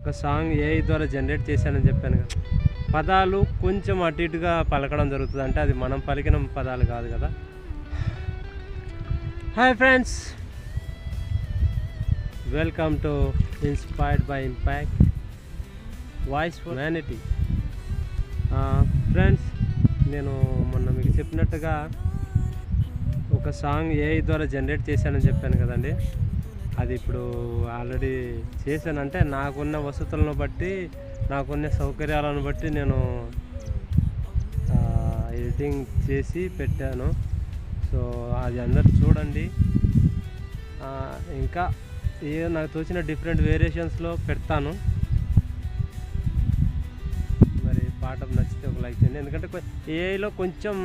ఒక song AI ద్వారా generate చేశానని చెప్పాను కదా. పదాలు కొంచెం అటు ఇటుగా పలకడం జరుగుతుంది, అంటే అది మనం పలికిన పదాలు కాదు కదా. Hi friends, welcome to inspired by impact voice for humanity. Friends, నేను మొన్న మీకు చెప్పినట్టుగా ఒక సాంగ్ ఏఐ ద్వారా జనరేట్ చేశానని చెప్పాను కదండి. అది ఇప్పుడు ఆల్రెడీ చేశానంటే నాకున్న వసతులను బట్టి, నాకున్న సౌకర్యాలను బట్టి నేను ఎడిటింగ్ చేసి పెట్టాను. సో అది అందరు చూడండి. ఇంకా నాకు తోచిన డిఫరెంట్ వేరియేషన్స్లో పెడతాను. మరి పాట నచ్చితే ఒక లైక్ చేయండి. ఎందుకంటే ఏఐలో కొంచెం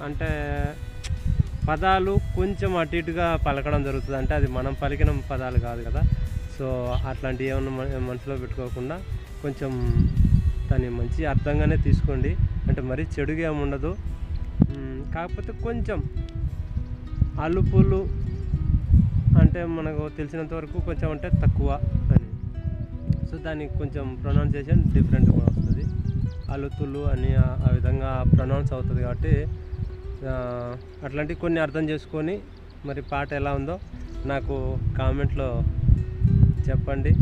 అంటే పదాలు కొంచెం అటు ఇటుగా పలకడం జరుగుతుంది, అంటే అది మనం పలికిన పదాలు కాదు కదా. సో అట్లాంటివి ఏమన్నా మనసులో పెట్టుకోకుండా కొంచెం దాన్ని మంచి అర్థంగానే తీసుకోండి. అంటే మరీ చెడుగా ఏముండదు, కాకపోతే కొంచెం అలుపులు అంటే మనకు తెలిసినంత వరకు కొంచెం అంటే తక్కువ అని. సో దానికి కొంచెం ప్రొనౌన్సియేషన్ డిఫరెంట్గా వస్తుంది. అలుతులు అని ఆ విధంగా ప్రొనౌన్స్ అవుతుంది. కాబట్టి అట్లాంటివి కొన్ని అర్థం చేసుకొని మరి పాట ఎలా ఉందో నాకు కామెంట్లో చెప్పండి.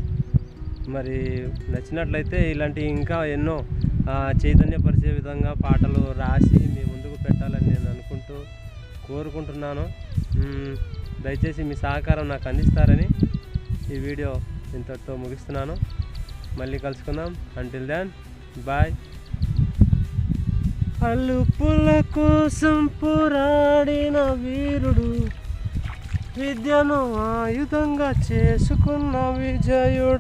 మరి నచ్చినట్లయితే ఇలాంటి ఇంకా ఎన్నో చైతన్యపరిచే విధంగా పాటలు రాసి మీ ముందుకు పెట్టాలని నేను కోరుకుంటున్నాను. దయచేసి మీ సహకారం నాకు అందిస్తారని ఈ వీడియో ఇంతటితో ముగిస్తున్నాను. మళ్ళీ కలుసుకుందాం. Until then bye. అలుపుల కోసం పోరాడిన వీరుడు, విద్యను ఆయుధంగా చేసుకున్న విజయుడు.